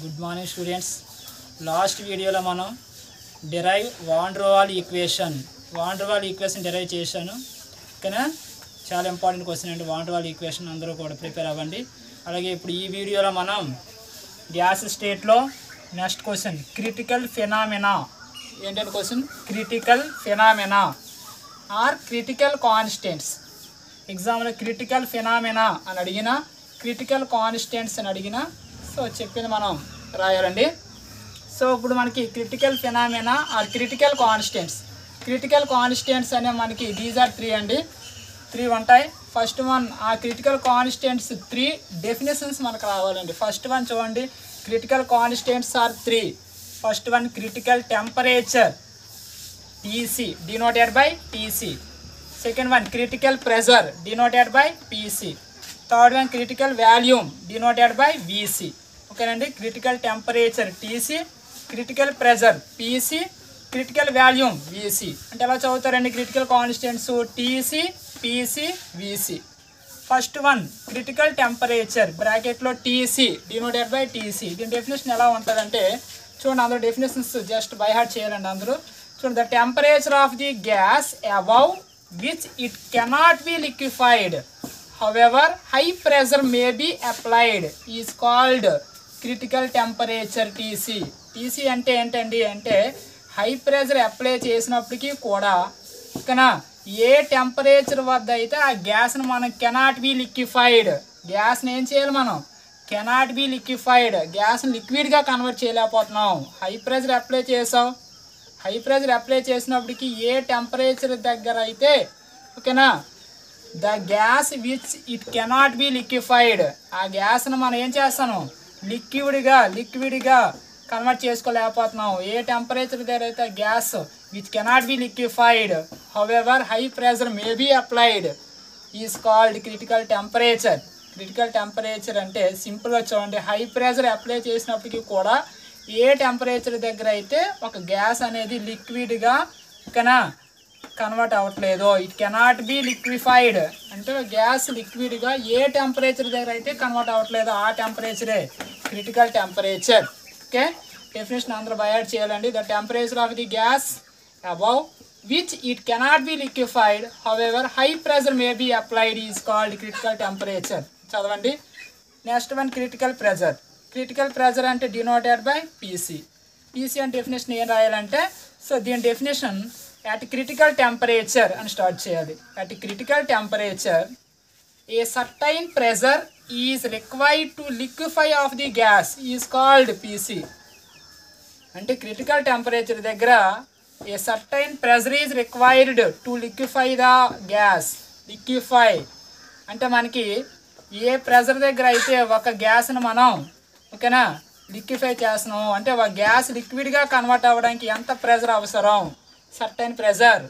Good morning students. Last వీడియోలో మనం derive van der Waal equation derive చేశాను. ఓకేనా, చాలా ఇంపార్టెంట్ క్వశ్చన్ అండి. వాన్ డెర్ వాల్ ఈక్వేషన్ అందరూ కూడా ప్రిపేర్ అవ్వండి. అలాగే ఇప్పుడు ఈ వీడియోలో మనం గ్యాస్ స్టేట్లో నెక్స్ట్ క్వశ్చన్ క్రిటికల్ ఫెనామినా ఏంటంటే question critical phenomena or critical constants. ఎగ్జామ్లో క్రిటికల్ ఫెనామినా అని అడిగినా క్రిటికల్ కాన్స్టెంట్స్ అని అడిగినా సో చెప్పింది మనం రాయాలండి. సో ఇప్పుడు మనకి critical phenomena or critical constants అనే మనకి దీస్ ఆర్ 3 అండి. 3 ఉంటాయి. ఫస్ట్ వన్ ఆ క్రిటికల్ కాన్స్టెంట్స్ 3 డెఫినేషన్స్ మనకు రావాలండి. ఫస్ట్ వన్ చూడండి, critical constants are 3. First one critical temperature TC denoted by TC. Second one critical pressure denoted by PC. Third one critical volume denoted by VC. ఓకేనండి, critical temperature TC, critical pressure PC, critical volume VC. అంటే ఎలా చదువుతారండి critical constants TC, PC, VC. First one critical temperature బ్రాకెట్లో TC denoted by TC. దీని definition ఎలా ఉంటుందంటే చూడండి, అందరూ డెఫినేషన్స్ జస్ట్ బై హార్ట్ చేయాలండి అందరూ. చూడండి, the temperature of the gas above which it cannot be liquefied however high pressure may be applied is called critical temperature TC. TC అంటే ఏంటండి అంటే హై ప్రెషర్ అప్లై చేసినప్పటికీ కూడా ఓకేనా ఏ టెంపరేచర్ వద్ద అయితే ఆ గ్యాస్ని మనం కెనాట్ బి లిక్విఫైడ్, గ్యాస్ని ఏం చేయాలి మనం కెనాట్ బి లిక్విఫైడ్, గ్యాస్ని లిక్విడ్గా కన్వర్ట్ చేయలేకపోతున్నాం. హై ప్రెషర్ అప్లై చేసాం, హై ప్రెషర్ అప్లై చేసినప్పటికీ ఏ టెంపరేచర్ దగ్గర అయితే ఓకేనా the gas which it cannot be liquefied, ఆ గ్యాస్ను మనం ఏం చేస్తాను లిక్విడ్గా కన్వర్ట్ చేసుకోలేకపోతున్నాం. ఏ టెంపరేచర్ దగ్గర అయితే gas which cannot be liquefied however high pressure may be applied is called critical temperature. Critical temperature అంటే సింపుల్గా చూడండి, హై ప్రెషర్ అప్లై చేసినప్పటికీ కూడా ఏ టెంపరేచర్ దగ్గర అయితే ఒక గ్యాస్ అనేది లిక్విడ్గా ఓకేనా కన్వర్ట్ అవ్వట్లేదు, ఇట్ కెనాట్ బి లిక్విఫైడ్ అంటే గ్యాస్ లిక్విడ్గా ఏ టెంపరేచర్ దగ్గర అయితే కన్వర్ట్ అవ్వట్లేదు ఆ టెంపరేచరే క్రిటికల్ టెంపరేచర్. ఓకే, డెఫినేషన్ అందరూ బై హార్ట్ చేయాలండి. The temperature of the gas above which it cannot be liquefied however high pressure may be applied is called critical temperature. చదవండి. Next one critical pressure. Critical pressure అంటే denoted by PC. PC అంటే definition ఏం రాయాలంటే so దీని definition at critical temperature అని start చేయాలి. at critical temperature a certain pressure is required to liquefy of the gas is called PC. అంటే critical temperature దగ్గర ఏ certain pressure is required to liquefy the gas. Liquefy అంటే మనకి ఏ pressure దగ్గర అయితే ఒక గ్యాస్ను మనం ఓకేనా లిక్విఫై చేస్తున్నాము అంటే ఒక గ్యాస్ లిక్విడ్గా కన్వర్ట్ అవ్వడానికి ఎంత ప్రెషర్ అవసరం, certain pressure.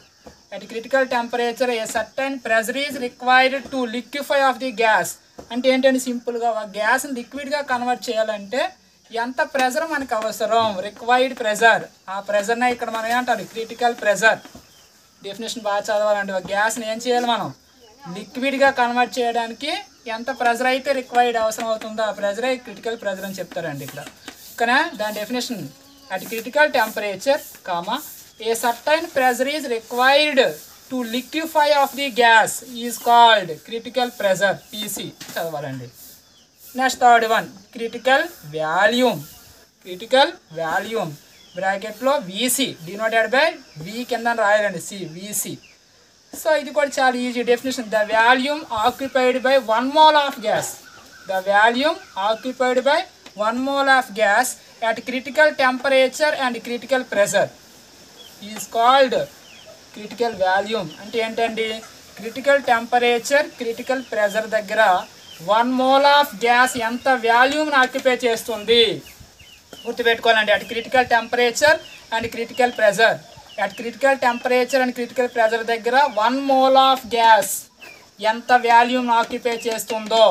At critical temperature A certain pressure is required to liquefy of the gas. అంటే ఏంటంటే సింపుల్గా ఒక గ్యాస్ని లిక్విడ్గా కన్వర్ట్ చేయాలంటే ఎంత ప్రెషర్ మనకు అవసరం, రిక్వైర్డ్ ప్రెషర్. ఆ ప్రెషర్నే ఇక్కడ మనం ఏమంటారు క్రిటికల్ ప్రెషర్. డెఫినేషన్ బాగా చదవాలండి. ఒక గ్యాస్ని ఏం చేయాలి మనం లిక్విడ్గా కన్వర్ట్ చేయడానికి ఎంత ప్రెషర్ అయితే రిక్వైర్డ్ అవసరం అవుతుందో ఆ ప్రెషరే క్రిటికల్ ప్రెషర్ అని చెప్తారండి ఇక్కడ. ఓకేనా, దాని definition at critical temperature comma a certain pressure is required to liquefy of the gas is called critical pressure PC చదవాలండి. Next third one critical volume. Critical volume బ్రాకెట్లో VC డినోటెడ్ బై V కింద రాయాలండి VC. So ఇది కూడా చాలా easy definition. The volume occupied by 1 mole of gas. The volume occupied by 1 mole of gas at critical temperature and critical pressure is called critical volume. అంటే ఏంటండి critical temperature critical pressure దగ్గర 1 mole of gas ఎంత వాల్యూమ్ని occupy చేస్తుంది గుర్తుపెట్టుకోవాలండి. At critical temperature and critical pressure, at critical temperature and critical pressure దగ్గర 1 mole of gas ఎంత volume occupy చేస్తుందో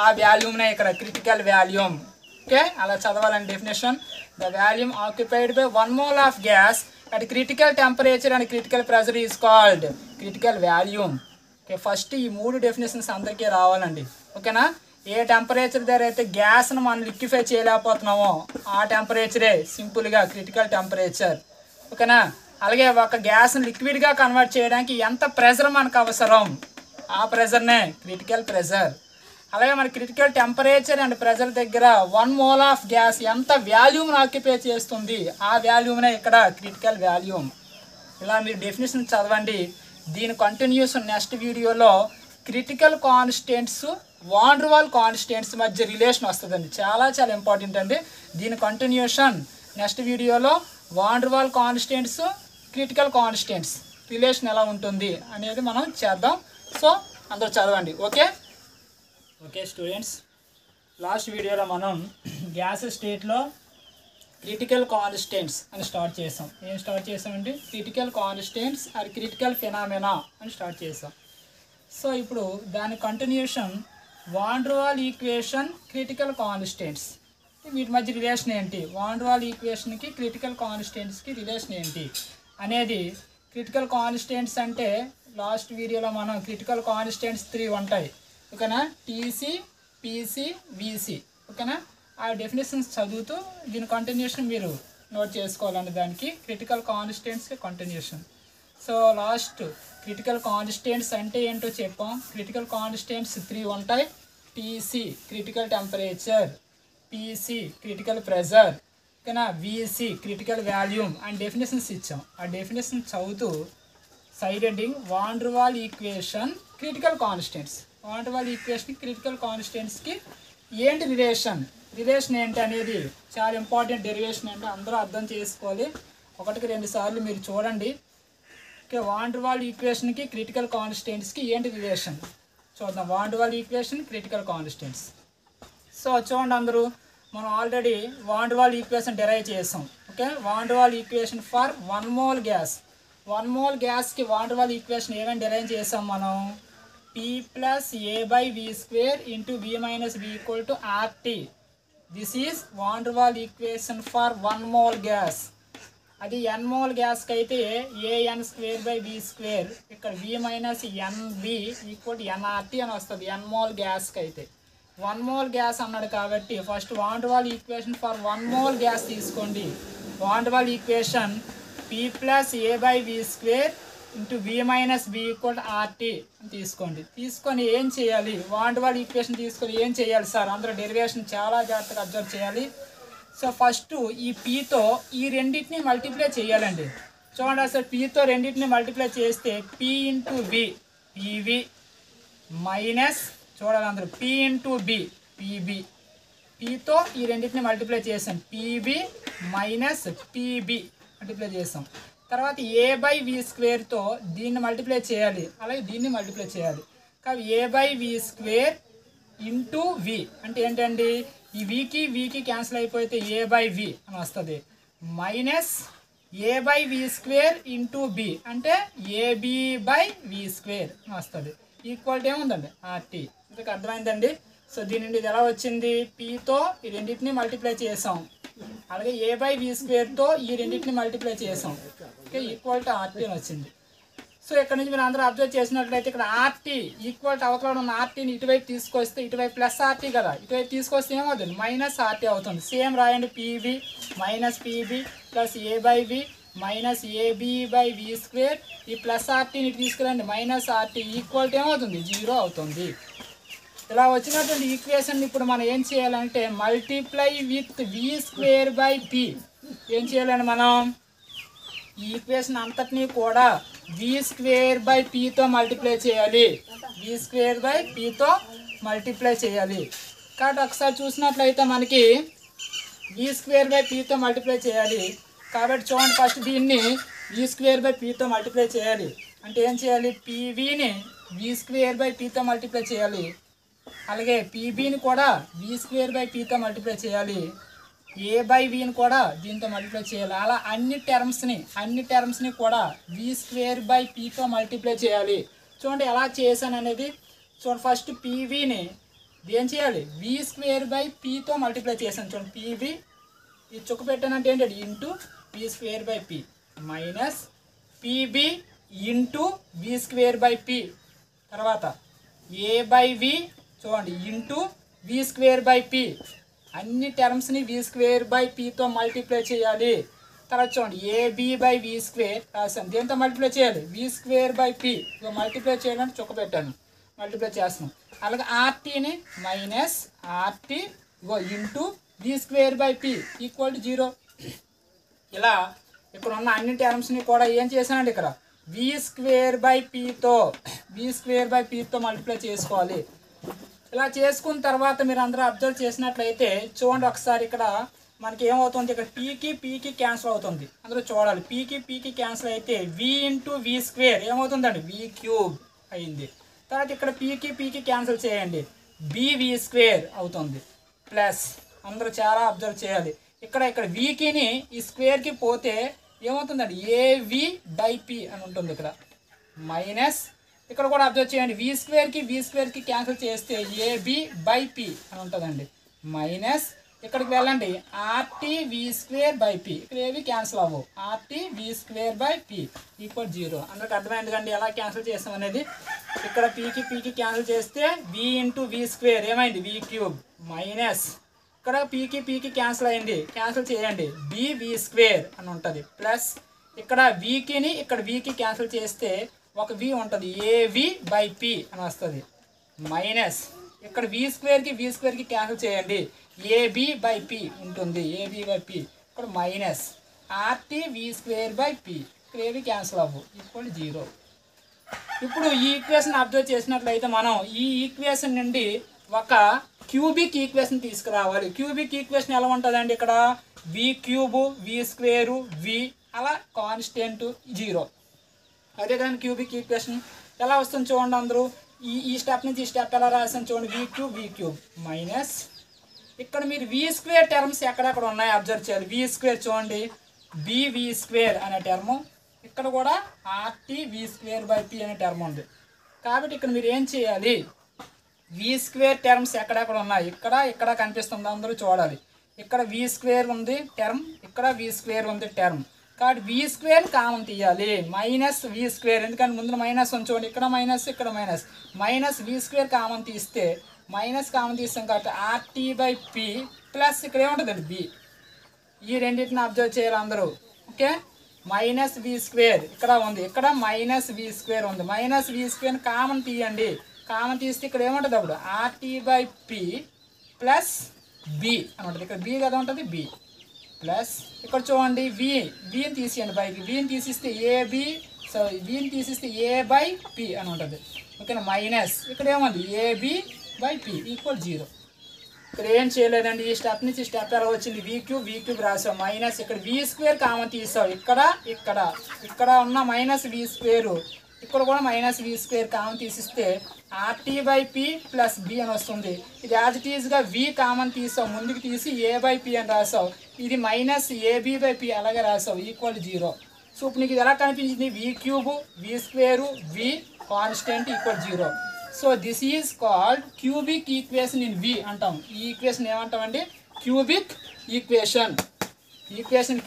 ఆ వాల్యూమ్నే ఇక్కడ క్రిటికల్ వాల్యూమ్. ఓకే, అలా చదవాలండి definition. The volume occupied by 1 mole of gas at critical temperature and critical pressure is called critical volume. Okay, first ఈ 3 definitions అందరికీ రావాలండి. ఓకేనా, ఏ టెంపరేచర్ దగ్గర అయితే గ్యాస్ను మనం లిక్విఫై చేయలేకపోతున్నామో ఆ టెంపరేచరే సింపుల్గా క్రిటికల్ టెంపరేచర్. ఓకేనా? అలాగే ఒక గ్యాస్ని లిక్విడ్గా కన్వర్ట్ చేయడానికి ఎంత ప్రెషర్ మనకు అవసరం, ఆ ప్రెషర్నే క్రిటికల్ ప్రెషర్. అలాగే మన క్రిటికల్ టెంపరేచర్ అండ్ ప్రెషర్ దగ్గర 1 మోల్ ఆఫ్ గ్యాస్ ఎంత వాల్యూమ్ని ఆక్యుపై చేస్తుంది, ఆ వాల్యూమ్నే ఇక్కడ క్రిటికల్ వాల్యూమ్. ఇలా మీరు డెఫినేషన్ చదవండి. దీని కంటిన్యూషన్ నెక్స్ట్ వీడియోలో critical constants van der Waal constants మధ్య రిలేషన్ వస్తుందండి. చాలా చాలా ఇంపార్టెంట్ అండి. దీని కంటిన్యూషన్ నెక్స్ట్ వీడియోలో van der Waal constants critical constants relation ఎలా ఉంటుంది అనేది మనం చేద్దాం. సో అందరూ చదవండి. ఓకే స్టూడెంట్స్, లాస్ట్ వీడియోలో మనం గ్యాస్ స్టేట్లో క్రిటికల్ కాన్స్టెంట్స్ అని స్టార్ట్ చేసాం. ఏం స్టార్ట్ చేసామంటే critical constants or critical phenomena అని స్టార్ట్ చేసాం. సో ఇప్పుడు దాని continuation van der Waal equation critical constants, వీటి మధ్య రిలేషన్ ఏంటి, వాన్ డెర్ వాల్ ఈక్వేషన్కి క్రిటికల్ కాన్స్టెంట్స్కి రిలేషన్ ఏంటి అనేది. క్రిటికల్ కాన్స్టెంట్స్ అంటే లాస్ట్ వీడియోలో మనం క్రిటికల్ కాన్స్టెంట్స్ 3 ఉంటాయి. ఓకేనా? TC, PC, VC. ఓకేనా? ఆ డెఫినేషన్స్ చదువుతూ దీని కంటిన్యూషన్ మీరు నోట్ చేసుకోవాలండి. దానికి క్రిటికల్ కాన్స్టెంట్స్కి continuation. So last critical constants అంటే ఏంటో చెప్పాం. క్రిటికల్ కాన్స్టెంట్స్ 3 ఉంటాయి. TC critical temperature, PC critical pressure, ఓకేనా, VC critical volume and definitions ఇచ్చాం. ఆ డెఫినేషన్ చదువుతూ side heading van der Waal equation critical constants. Van der Waal equation critical కాన్స్టెంట్స్కి ఏంటి రిలేషన్ ఏంటి అనేది చాలా ఇంపార్టెంట్. డెరివేషన్ అంటే అందరూ అర్థం చేసుకోవాలి. 1-2 సార్లు మీరు చూడండి. ఓకే, వాన్ డెర్ వాల్ ఈక్వేషన్కి క్రిటికల్ కాన్స్టెంట్స్కి ఏంటి రిలేషన్ చూద్దాం. Van der Waal equation critical constants. So చూడండి అందరూ, మనం already van der Waal equation derive చేసాం. Okay, van der Waal equation for 1 mole gas. 1 mole గ్యాస్కి వాన్ డెర్ వాల్ ఈక్వేషన్ ఏమైనా డెరైవ్ చేసాం మనం. P plus A by V square into V minus V equal to RT. This is van der Waal equation for 1 mole gas. అది n mole గ్యాస్కి అయితే AN square by V square, ఇక్కడ V minus NV equal to NRT అని వస్తుంది. n mole గ్యాస్కి అయితే 1 mole gas అన్నాడు కాబట్టి first van der Waal equation for 1 mole gas తీసుకోండి. Van der Waal equation P plus A by V square into V minus V equal to RT అని తీసుకొని ఏం చేయాలి, వాన్ డెర్ వాల్ ఈక్వేషన్ తీసుకొని ఏం చేయాలి సార్, అందరూ డెరివేషన్ చాలా జాగ్రత్తగా అబ్జర్వ్ చేయాలి. సో ఫస్ట్ ఈ Pతో ఈ రెండింటిని మల్టిప్లై చేయాలండి. చూడండి అసలు Pతో రెండింటిని మల్టిప్లై చేస్తే P into V PV minus చూడాలి అందరూ P ఇంటూ B PB. Pతో ఈ రెండింటిని మల్టిప్లై చేసాం, PV మైనస్ PB మల్టిప్లై చేసాం. తర్వాత A బై V స్క్వేర్తో దీన్ని మల్టిప్లై చేయాలి, అలాగే దీన్ని మల్టిప్లై చేయాలి. కాబట్టి A by V square into V అంటే ఏంటండి, ఈ వీకి క్యాన్సిల్ అయిపోతే A బై V అని వస్తుంది. Minus A by V square into B అంటే AB బై V స్క్వేర్ అని వస్తుంది. ఈక్వాలిటీ ఏముందండి RT. ఇంతకు అర్థమైందండి. సో దీని నుండి ఇది ఎలా వచ్చింది, Pతో ఈ రెండింటిని మల్టిప్లై చేసాం, అలాగే A బై V స్క్వేర్తో ఈ రెండింటిని మల్టిప్లై చేసాం. ఓకే, ఈక్వల్ టు RT అని వచ్చింది. సో ఇక్కడ నుంచి మీరు అందరూ అబ్జర్వ్ చేసినట్లయితే ఇక్కడ RT ఈక్వల్ టు అవతల ఉన్న RTని ఇటువైపు తీసుకొస్తే ఇటువైపు ప్లస్ RT కదా, ఇటువైపు తీసుకొస్తే ఏమవుతుంది మైనస్ RT అవుతుంది. సేమ్ రాయండి, PV minus PB plus A by V minus AB by V square. ఈ ప్లస్ RTని తీసుకురండి మైనస్ RT ఈక్వల్ టు ఏమవుతుంది 0 అవుతుంది. ఇలా వచ్చినటువంటి ఈక్వేషన్ ఇప్పుడు మనం ఏం చేయాలంటే multiply with V square by P. ఏం చేయాలండి మనం ఈ ఈక్వేషన్ అంతటినీ కూడా V స్క్వేర్ బై Pతో మల్టిప్లై చేయాలి. V స్క్వేర్ బై Pతో మల్టిప్లై చేయాలి. కాబట్టి ఒకసారి చూసినట్లయితే మనకి V స్క్వేర్ బై Pతో మల్టిప్లై చేయాలి. కాబట్టి చూడండి ఫస్ట్ దీన్ని V స్క్వేర్ బై Pతో మల్టిప్లై చేయాలి. అంటే ఏం చేయాలి, PVని V స్క్వేర్ బై Pతో మల్టిప్లై చేయాలి, అలాగే PBని కూడా V స్క్వేర్ బై Pతో మల్టిప్లై చేయాలి, A బై Vని కూడా దీంతో మల్టిప్లై చేయాలి. అలా అన్ని టర్మ్స్ని కూడా V స్క్వేర్ బై Pతో మల్టిప్లై చేయాలి. చూడండి ఎలా చేశాను అనేది. చూడండి ఫస్ట్ PVని ఏం చేయాలి, V స్క్వేర్ బై Pతో మల్టిప్లై చేశాను. చూడండి PV ఇది చుక్క పెట్టానంటే ఏంటంటే into V square by P minus PB into V square by P. తర్వాత A బై V చూడండి into V square by P, అన్ని టర్మ్స్ని వి స్క్వేర్ బై పితో మల్టిప్లై చేయాలి. తర్వాత చూడండి ఏబి బై వి స్క్వేర్ రాసాను, దేంతో మల్టిప్లై చేయాలి, V square by P, multiply చేయడానికి చుక్క పెట్టాను, మల్టిప్లై చేస్తున్నాం. అలాగే ఆర్టీని minus RT into V square by P equal to 0. ఇలా ఇక్కడ ఉన్న అన్ని టర్మ్స్ని కూడా ఏం చేశానండి, ఇక్కడ వి స్క్వేర్ బై పితో మల్టిప్లై చేసుకోవాలి. ఇలా చేసుకున్న తర్వాత మీరు అందరూ అబ్జర్వ్ చేసినట్లయితే చూడండి ఒకసారి, ఇక్కడ మనకి ఏమవుతుంది, ఇక్కడ పీకి క్యాన్సిల్ అవుతుంది. అందరూ చూడాలి, పీకి క్యాన్సిల్ అయితే వి ఇంటూ వి స్క్వేర్ ఏమవుతుందండి, వి క్యూబ్ అయింది. తర్వాత ఇక్కడ పీకి క్యాన్సిల్ చేయండి, వి స్క్వేర్ అవుతుంది. ప్లస్ అందరూ చాలా అబ్జర్వ్ చేయాలి, ఇక్కడ వీకిని ఈ స్క్వేర్కి పోతే ఏమవుతుందండి, ఏవి బై పి అని ఉంటుంది. ఇక్కడ మైనస్, ఇక్కడ కూడా అబ్జర్వ్ చేయండి, వి స్క్వేర్కి క్యాన్సిల్ చేస్తే ఏబి బై పి అని ఉంటుందండి. మైనస్ ఇక్కడికి వెళ్ళండి, RT V square by P, ఇక్కడ ఏవి క్యాన్సిల్ అవ్వవు, RT V square by P equal 0. అందరికి అర్థమైంది కండి ఎలా క్యాన్సిల్ చేస్తాం అనేది. ఇక్కడ పీకి క్యాన్సిల్ చేస్తే వి ఇంటూ వి స్క్వేర్ ఏమైంది, వి క్యూబ్, మైనస్ ఇక్కడ పీకి క్యాన్సిల్ అయింది, క్యాన్సిల్ చేయండి, వి స్క్వేర్ అని ఉంటుంది. ప్లస్ ఇక్కడ వీకి క్యాన్సిల్ చేస్తే ఒక వి ఉంటుంది, ఏవి బై పి అని వస్తుంది. మైనస్ ఇక్కడ వి స్క్వేర్కి క్యాన్సిల్ చేయండి, ఏబి బై పి ఉంటుంది, ఏబి బై పి. ఇక్కడ minus RT V square by P, ఇక్కడ ఏవి క్యాన్సిల్ అవ్వు ఈక్వల్ 0. ఇప్పుడు ఈ ఈక్వేషన్ అబ్జర్వ్ చేసినట్లయితే మనం ఈ ఈక్వేషన్ నుండి ఒక క్యూబిక్ ఈక్వేషన్ తీసుకురావాలి. క్యూబిక్ ఈక్వేషన్ ఎలా ఉంటుందండి, ఇక్కడ వి క్యూబు వి స్క్వేరు వి అలా కాన్స్టెంట్ 0. అదే కానీ క్యూబిక్ ఈక్వేషన్ ఎలా వస్తుంది చూడండి అందరూ, ఈ స్టెప్ నుంచి ఈ స్టెప్ ఎలా రాసాను చూడండి, వి క్యూబ్ మైనస్ ఇక్కడ మీరు వి స్క్వేర్ టర్మ్స్ ఎక్కడెక్కడ ఉన్నాయో అబ్జర్వ్ చేయాలి. వి స్క్వేర్ చూడండి, వి స్క్వేర్ అనే టర్ము, ఇక్కడ కూడా RT V square by P అనే టర్మ్ ఉంది. కాబట్టి ఇక్కడ మీరు ఏం చేయాలి, వి స్క్వేర్ టర్మ్స్ ఎక్కడెక్కడ ఉన్నాయి, ఇక్కడ కనిపిస్తుంది, అందరూ చూడాలి. ఇక్కడ వి స్క్వేర్ ఉంది టర్మ్, ఇక్కడ వి స్క్వేర్ ఉంది టర్మ్. కాబట్టి వి స్క్వేర్ కామన్ తీయాలి, మైనస్ వి స్క్వేర్, ఎందుకంటే ముందు మైనస్ ఉంచుకోండి, ఇక్కడ మైనస్ ఇక్కడ మైనస్ వి స్క్వేర్ కామన్ తీస్తే మైనస్ కామన్ తీస్తాం కాబట్టి ఆర్టీ బై పి ప్లస్ ఇక్కడ ఏముంటుందండి బి. ఈ రెండింటిని అబ్జర్వ్ చేయాలి అందరూ. ఓకే, మైనస్ వి స్క్వేర్ ఇక్కడ ఉంది, ఇక్కడ మైనస్ వి స్క్వేర్ ఉంది, మైనస్ వి స్క్వేర్ కామన్ తీయండి, కామన్ తీస్తే ఇక్కడ ఏముంటుంది అప్పుడు RT by P plus B అని ఉంటుంది. ఇక్కడ బి కదా ఉంటుంది, బి ప్లస్ ఇక్కడ చూడండి విని తీసేయండి బైకి, విని తీసిస్తే ఏబి, సో విని తీసిస్తే ఏ బై పి అని ఉంటుంది. ఓకేనా, మైనస్ ఇక్కడ ఏముంది ఏబి బై పి ఈక్వల్ 0. ఇక్కడ ఏం చేయలేదండి, ఈ స్టెప్ నుంచి స్టెప్ ఎలా వచ్చింది, వి క్యూబ్ రాసావు, మైనస్ ఇక్కడ వి స్క్వేర్ కామన్ తీసావు, ఇక్కడ ఉన్న మైనస్ వి స్క్వేరు, ఇక్కడ కూడా మైనస్ వి స్క్వేర్ కామన్ తీసిస్తే RT by P plus B అని వస్తుంది. ఇది యాజ్ ఇట్ ఈజ్గా వి కామన్ తీసావు, ముందుకు తీసి ఏ బై పి అని రాసావు, ఇది మైనస్ ఏబి బై పి అలాగే రాసావు ఈక్వల్ 0. సో ఇప్పుడు నీకు ఇది ఎలా కనిపించింది, V cube V square V constant equal 0. So this is called cubic equation in V అంటాం. ఈ ఈక్వేషన్ ఏమంటామండి, cubic equation,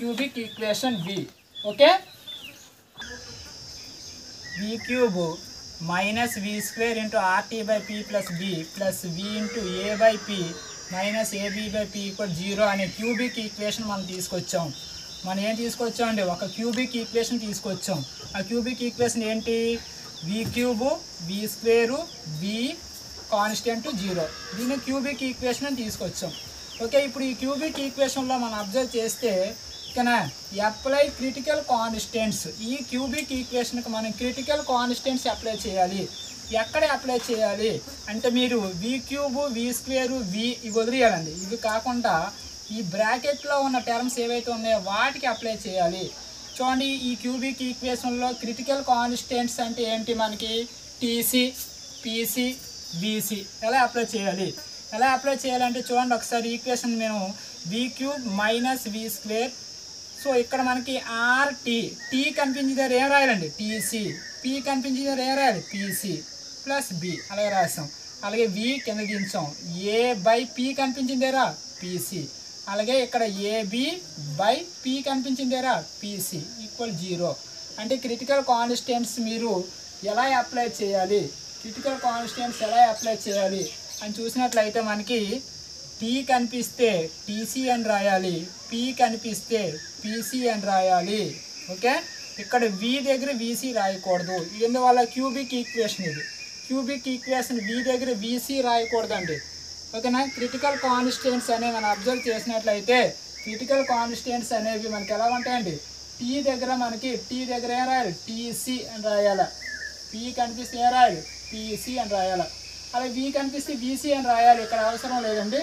cubic equation V. Okay, V cube minus V square into RT by P plus B plus V into A by P minus AB by P equal 0 అనే cubic equation మనం తీసుకొచ్చాం. మనం ఏం తీసుకొచ్చామండి, ఒక cubic equation తీసుకొచ్చాం. ఆ cubic equation ఏంటి, వి cube వి square V constant 0, దీన్ని క్యూబిక్ ఈక్వేషన్ అని తీసుకొచ్చాం. ఓకే, ఇప్పుడు ఈ క్యూబిక్ ఈక్వేషన్లో మనం అబ్జర్వ్ చేస్తే ఓకేనా, అప్లై క్రిటికల్ కాన్స్టెంట్స్. ఈ క్యూబిక్ ఈక్వేషన్కి మనం క్రిటికల్ కాన్స్టెంట్స్ అప్లై చేయాలి. ఎక్కడ అప్లై చేయాలి అంటే మీరు వి క్యూబు వి స్క్వేరు వి ఇవి వదిలేయాలండి, ఇవి కాకుండా ఈ బ్రాకెట్లో ఉన్న టర్మ్స్ ఏవైతే ఉన్నాయో వాటికి అప్లై చేయాలి. చూడండి, ఈ క్యూబిక్ ఈక్వేషన్లో క్రిటికల్ కాన్స్టెంట్స్ అంటే ఏంటి, మనకి టీసీ పీసీ బీసీ ఎలా అప్లై చేయాలంటే చూడండి ఒకసారి ఈక్వేషన్ మేము వి cube minus V square, so ఇక్కడ మనకి ఆర్టీ, టీ కనిపించిన దగ్గర ఏం రాయాలండి టీసీ, పీ కనిపించిన దగ్గర ఏం రాయాలి పీసీ ప్లస్ బి అలాగే రాసాం. అలాగే వి కింద దించాం, ఏ బై పీ కనిపించిన దగ్గర పీసీ, అలాగే ఇక్కడ ఏబి బై పీ కనిపించిన దగ్గర పీసీ ఈక్వల్ 0. అంటే క్రిటికల్ కాన్స్టెంట్స్ మీరు ఎలా అప్లై చేయాలి, అని చూసినట్లయితే మనకి టీ కనిపిస్తే టీసీ అని రాయాలి, పీ కనిపిస్తే పీసీ అని రాయాలి. ఓకే, ఇక్కడ వి దగ్గర వీసీ రాయకూడదు. ఎందువల్ల క్యూబిక్ ఈక్వేషన్ ఇది. క్యూబిక్ ఈక్వేషన్ వి దగ్గర వీసీ రాయకూడదండి. ఓకేనా. క్రిటికల్ కాన్స్టెంట్స్ అనేవి మనం అబ్జర్వ్ చేసినట్లయితే క్రిటికల్ కాన్స్టెంట్స్ అనేవి మనకి ఎలా ఉంటాయండి, టీ దగ్గర మనకి టీ దగ్గర ఏం రాయాలి, టీసీ అని రాయాలి. పీ కనిపిస్తే ఏం రాయాలి, పీసీ అని రాయాలి. అలా వి కనిపిస్తే వీసీ అని రాయాలి. ఇక్కడ అవసరం లేదండి.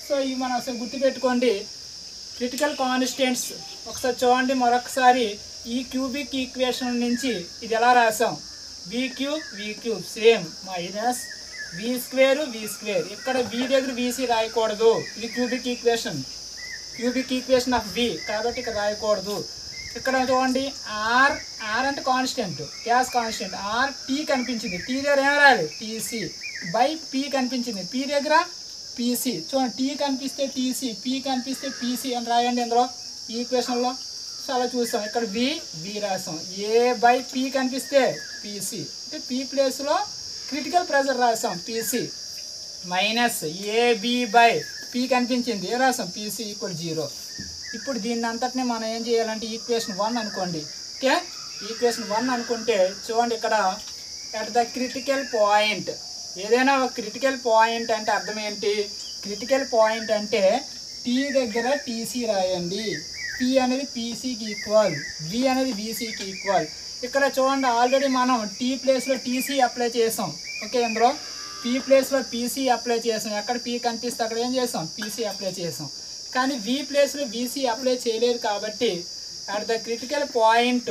సో ఇవి మనం ఒకసారి గుర్తుపెట్టుకోండి. క్రిటికల్ కాన్స్టెంట్స్ ఒకసారి చూడండి మరొకసారి. ఈ క్యూబిక్ ఈక్వేషన్ నుంచి ఇది ఎలా రాసాం, వి cube same minus V square. ఇక్కడ వి దగ్గర వీసీ రాయకూడదు. ఇది క్యూబిక్ ఈక్వేషన్ ఆఫ్ వి కాబట్టి ఇక్కడ రాయకూడదు. ఇక్కడ చూడండి ఆర్ అంటే constant, gas constant. R T కనిపించింది, టీ దగ్గర ఏం రాయాలి, టీసీ బై పీ కనిపించింది, పీ దగ్గర పీసీ. చూడండి టీ కనిపిస్తే టీసీ, పీ కనిపిస్తే పీసీ అని రాయండి ఇందులో ఈక్వేషన్లో. సో అలా చూస్తాం. ఇక్కడ వి రాసాం. ఏ బై పీ కనిపిస్తే పీసీ అంటే పీ ప్లేస్లో క్రిటికల్ ప్రెజర్ రాసాం PC. Minus AB by P కనిపించింది, ఏ రాసాం, పీసీ ఈక్వల్ 0. ఇప్పుడు దీన్ని అంతటిని మనం ఏం చేయాలంటే ఈక్వేషన్ 1 అనుకోండి. ఓకే, ఈక్వేషన్ 1 అనుకుంటే చూడండి ఇక్కడ అట్ ద క్రిటికల్ పాయింట్. ఏదైనా ఒక క్రిటికల్ పాయింట్ అంటే అర్థం ఏంటి, క్రిటికల్ పాయింట్ అంటే టీ దగ్గర టీసీ రాయండి, పీ అనేది పీసీకి ఈక్వల్, వి అనేది వీసీకి ఈక్వల్. ఇక్కడ చూడండి ఆల్రెడీ మనం టీ ప్లేస్లో టీసీ అప్లై చేసాం. ఓకే, ఇందులో పీ ప్లేస్లో పీసీ అప్లై చేసాం. ఎక్కడ పీ కనిపిస్తే అక్కడ ఏం చేసాం, పీసీ అప్లై చేసాం. కానీ వి ప్లేస్లో వీసీ అప్లై చేయలేదు కాబట్టి at the critical point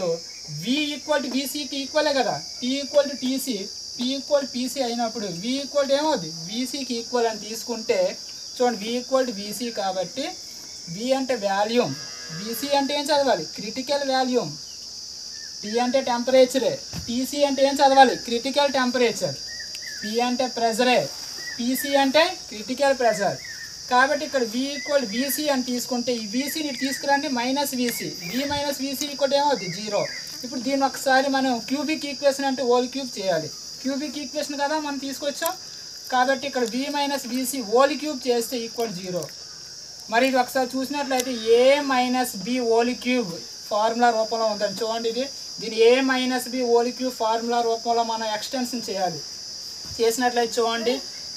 V equal to వీసీకి ఈక్వలే కదా. T equal to TC, P equal PC అయినప్పుడు వి ఈక్వల్ టు ఏమవుతుంది, వీసీకి ఈక్వల్ అని తీసుకుంటే చూడండి వి ఈక్వల్ టు వీసీ కాబట్టి వి అంటే వాల్యూమ్, వీసీ అంటే ఏం చదవాలి, క్రిటికల్ వాల్యూమ్. టీ అంటే టెంపరేచరే, టీసీ అంటే ఏం చదవాలి, క్రిటికల్ టెంపరేచర్. పీ అంటే ప్రెజరే, పీసీ అంటే క్రిటికల్ ప్రెజర్. కాబట్టి ఇక్కడ వి ఈక్వల్ వీసీ అని తీసుకుంటే ఈ వీసీని తీసుకురండి minus VC, V minus VC equal ఏమవుతుంది 0. ఇప్పుడు దీన్ని ఒకసారి మనం క్యూబిక్ ఈక్వేషన్ అంటే హోల్ క్యూబ్ చేయాలి. క్యూబిక్ ఈక్వేషన్ కదా మనం తీసుకొచ్చాం కాబట్టి ఇక్కడ V minus VC whole cube చేస్తే ఈక్వల్ 0. మరి ఇది ఒకసారి చూసినట్లయితే A minus B whole cube formula రూపంలో ఉందండి. చూడండి ఇది, దీని A minus B whole cube formula రూపంలో మనం ఎక్స్టెన్షన్ చేయాలి. చేసినట్లయితే చూడండి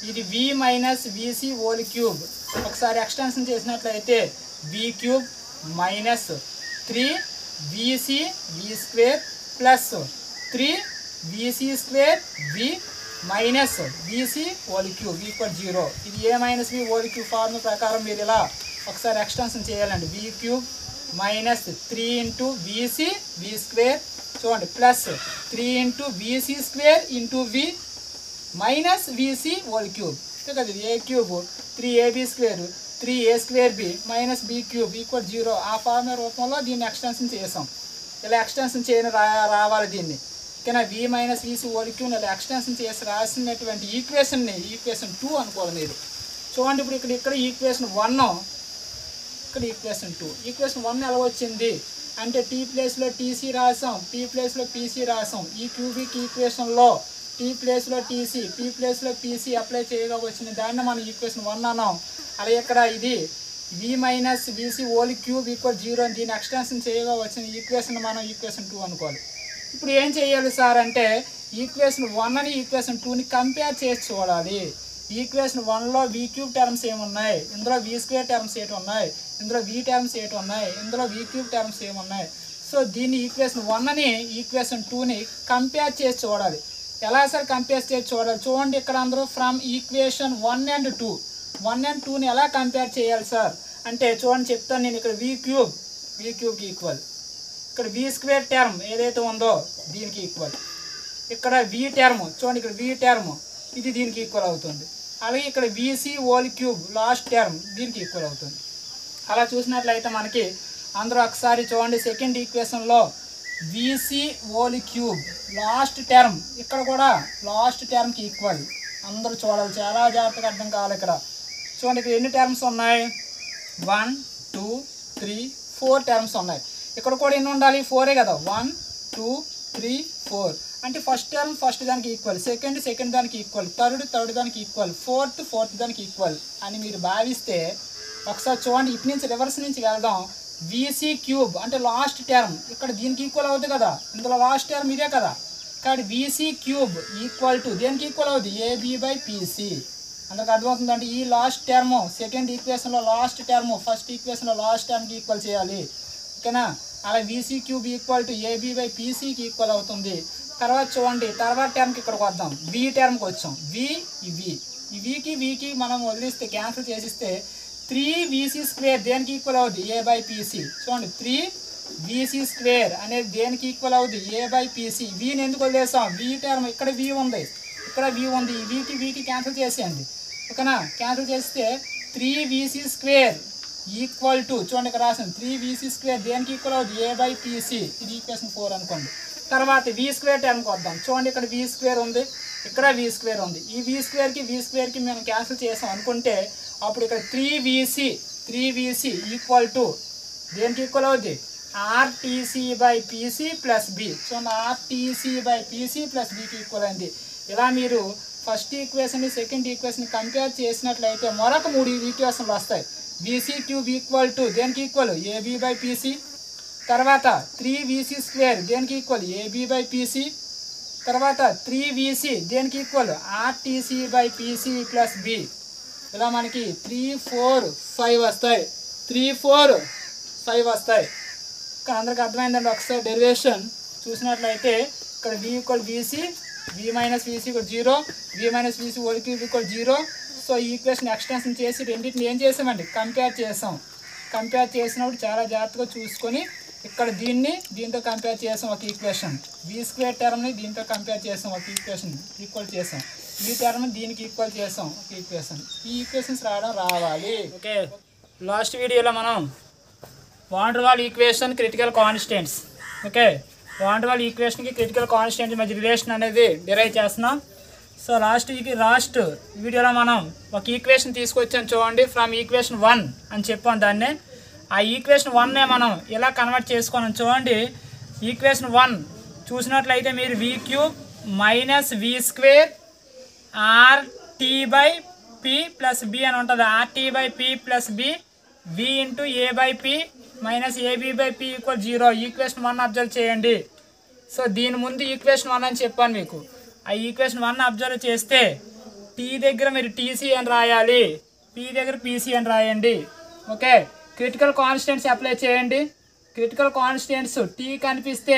ఇది V minus VC whole cube. ఒకసారి ఎక్స్టెన్షన్ చేసినట్లయితే V cube minus 3 VC V square plus 3 VC square V minus VC whole cube equal 0. ఇది A minus B whole cube formula ప్రకారం మీరు ఇలా ఒకసారి ఎక్స్టెన్షన్ చేయాలండి. V cube minus 3 into VC V square చూడండి plus 3 into VC square into V minus VC whole cube. కదా ఇది A cube 3ab square 3a square B minus B cube equal 0. ఆ formula రూపంలో దీన్ని ఎక్స్టెన్షన్ చేసాం. ఇలా extension చేయని రావాలి దీన్ని. ఓకేనా, వి మైనస్ వీసీ హోల్ క్యూబ్ని ఇలా ఎక్స్టెన్షన్ చేసి రాసినటువంటి ఈక్వేషన్ని ఈక్వేషన్ 2 అనుకోవాలి మీరు. చూడండి ఇప్పుడు ఇక్కడ ఈక్వేషన్ 1, ఇక్కడ ఈక్వేషన్ 2. ఈక్వేషన్ 1 ఎలా వచ్చింది అంటే టీ ప్లేస్లో టీసీ రాసాం, పీ ప్లేస్లో పీసీ రాసాం. ఈ క్యూబిక్ ఈక్వేషన్లో టీ ప్లేస్లో టీసీ, పీ ప్లేస్లో పీసీ అప్లై చేయగా వచ్చిన దాన్ని మనం ఈక్వేషన్ 1 అన్నాం. అలాగే ఇక్కడ ఇది V minus VC whole cube equal 0 అని దీన్ని ఎక్స్టెన్షన్ చేయగా వచ్చిన ఈక్వేషన్ మనం ఈక్వేషన్ 2 అనుకోవాలి. ఇప్పుడు ఏం చేయాలి సార్ అంటే ఈక్వేషన్ 1ని ఈక్వేషన్ 2ని కంపేర్ చేసి చూడాలి. ఈక్వేషన్ 1లో వి క్యూబ్ టర్మ్స్ ఏమున్నాయి, ఇందులో వి స్క్వేర్ టర్మ్స్ ఏటి ఉన్నాయి, ఇందులో వి టర్మ్స్ ఏటి ఉన్నాయి, ఇందులో వి క్యూబ్ టర్మ్స్ ఏమున్నాయి. సో దీన్ని ఈక్వేషన్ 1ని ఈక్వేషన్ 2ని కంపేర్ చేసి చూడాలి. ఎలా సార్ కంపేర్ చేసి చూడాలి, చూడండి ఇక్కడ అందరూ ఫ్రమ్ ఈక్వేషన్ 1 and 2, 1 and 2ని ఎలా కంపేర్ చేయాలి సార్ అంటే చూడండి చెప్తాను నేను. ఇక్కడ వి క్యూబ్కి ఈక్వల్, ఇక్కడ వి స్క్వేర్ టర్మ్ ఏదైతే ఉందో దీనికి ఈక్వల్, ఇక్కడ వి టర్మ్ చూడండి ఇక్కడ వి టర్మ్ ఇది దీనికి ఈక్వల్ అవుతుంది. అలాగే ఇక్కడ VC whole cube last term దీనికి ఈక్వల్ అవుతుంది. అలా చూసినట్లయితే మనకి అందరూ ఒకసారి చూడండి సెకండ్ ఈక్వేషన్లో VC whole cube last term ఇక్కడ కూడా లాస్ట్ టర్మ్కి ఈక్వల్. అందరూ చూడాలి, చాలా జాగ్రత్తగా అర్థం కావాలి. ఇక్కడ చూడండి ఇక్కడ ఎన్ని టర్మ్స్ ఉన్నాయి, 1 2 3 4 టర్మ్స్ ఉన్నాయి. ఇక్కడ కూడా ఎన్ని ఉండాలి, 4 కదా. 1 2 3 4 అంటే ఫస్ట్ టర్మ్ ఫస్ట్ దానికి ఈక్వల్, సెకండ్ దానికి ఈక్వల్, థర్డ్ దానికి ఈక్వల్, ఫోర్త్ దానికి ఈక్వల్ అని మీరు భావిస్తే ఒకసారి చూడండి. ఇటు నుంచి రివర్స్ నుంచి వెళ్దాం. వీసీ క్యూబ్ అంటే లాస్ట్ టర్మ్ ఇక్కడ దీనికి ఈక్వల్ అవుతుంది కదా, ఇందులో లాస్ట్ టర్మ్ ఇదే కదా. కాబట్టి వీసీ క్యూబ్ ఈక్వల్ టు దేనికి ఈక్వల్ అవుతుంది, AB/PC. అందరికి అర్థమవుతుందంటే ఈ లాస్ట్ టర్మ్ సెకండ్ ఈక్వేషన్లో లాస్ట్ టర్మ్ ఫస్ట్ ఈక్వేషన్లో లాస్ట్ టర్మ్కి ఈక్వల్ చేయాలి, ఓకేనా. అలా వీసీ క్యూబ్ ఈక్వల్ టు AB/PCకి ఈక్వల్ అవుతుంది. తర్వాత చూడండి, తర్వాత టర్మ్కి ఇక్కడికి వద్దాం. వి టర్మ్కి వచ్చాం. ఈ వీకి మనం వదిలిస్తే క్యాన్సిల్ చేసిస్తే 3VC² దేనికి ఈక్వల్ అవుద్ది, A/PC. చూడండి 3VC² అనేది దేనికి ఈక్వల్ అవుద్ది, A/PC. వీని ఎందుకు వదిలేసాం, వి టర్మ్ ఇక్కడ వి ఉంది, ఇక్కడ వి ఉంది. ఈ వీకి క్యాన్సిల్ చేసేయండి, ఓకేనా. క్యాన్సిల్ చేస్తే 3VC² ఈక్వల్ టు చూడండి ఇక్కడ రాసాను 3VC² దేనికి ఈక్వల్ అవుద్ది, A/PC. ఇది ఈక్వేషన్ 4 అనుకోండి. తర్వాత V² టర్మ్కి వద్దాం. చూడండి ఇక్కడ V² ఉంది, ఇక్కడ V² ఉంది. ఈ V²కి మేము క్యాన్సిల్ చేసాం అనుకుంటే అప్పుడు ఇక్కడ 3VC ఈక్వల్ టు దేనికి ఈక్వల్ అవుద్ది, RTC/PC ప్లస్ B. చూడండి RTC/PC ప్లస్ Bకి ఈక్వల్ అయింది. ఇలా మీరు first equation second equation compare చేసినట్లయితే మరొక 3 ఈక్వేషన్లు వస్తాయి. VC³ ఈక్వల్ టు దేనికి ఈక్వల్, AB/PC. తర్వాత 3VC² దేనికి ఈక్వల్, AB/PC. తర్వాత 3VC దేనికి ఈక్వల్, RTC/PC ప్లస్ B. ఇలా మనకి 3 4 5 వస్తాయి, 3 4 5 వస్తాయి. ఇక్కడ అందరికి అర్థమైందండి. ఒకసారి డెరివేషన్ చూసినట్లయితే ఇక్కడ V=VC, V-VC = 0, V-VC = 0. సో ఈ ఈక్వేషన్ ఎక్స్టెన్షన్ చేసి రెండింటిని ఏం చేసామండి, కంపేర్ చేసాం. కంపేర్ చేసినప్పుడు చాలా జాగ్రత్తగా చూసుకొని ఇక్కడ దీంతో కంపేర్ చేసాం ఒక ఈక్వేషన్. V² టర్మ్ని దీంతో కంపేర్ చేసాం ఒక ఈక్వేషన్, ఈక్వల్ చేసాం. ఈ టర్మ్ దీనికి ఈక్వల్ చేసాం ఒక ఈక్వేషన్. ఈ ఈక్వేషన్స్ రావాలి. ఓకే, లాస్ట్ వీడియోలో మనం van der Waal equation, critical constants, okay, van der Waal ఈక్వేషన్కి క్రిటికల్ కాన్స్టెంట్ మధ్య రిలేషన్ అనేది డిరైవ్ చేస్తున్నాం. సో లాస్ట్ వీడియోలో మనం ఒక ఈక్వేషన్ తీసుకొచ్చాం చూడండి. ఫ్రమ్ ఈక్వేషన్ 1 అని చెప్పాం దాన్నే. ఆ ఈక్వేషన్ 1నే మనం ఎలా కన్వర్ట్ చేసుకున్నాం చూడండి. ఈక్వేషన్ 1 చూసినట్లయితే మీరు V³ - V² RT/P plus B అని ఉంటుంది. RT/P plus B V × A/P - AB/P = 0. Equation 1 observe చేయండి. సో దీని ముందు ఈక్వేషన్ 1 అని చెప్పాను మీకు. ఆ ఈక్వేషన్ 1 అబ్జర్వ్ చేస్తే T దగ్గర మీరు TC అని రాయాలి, P దగ్గర PC అని రాయండి, ఓకే. క్రిటికల్ కాన్స్టెంట్స్ అప్లై చేయండి. క్రిటికల్ కాన్స్టెంట్స్ T కనిపిస్తే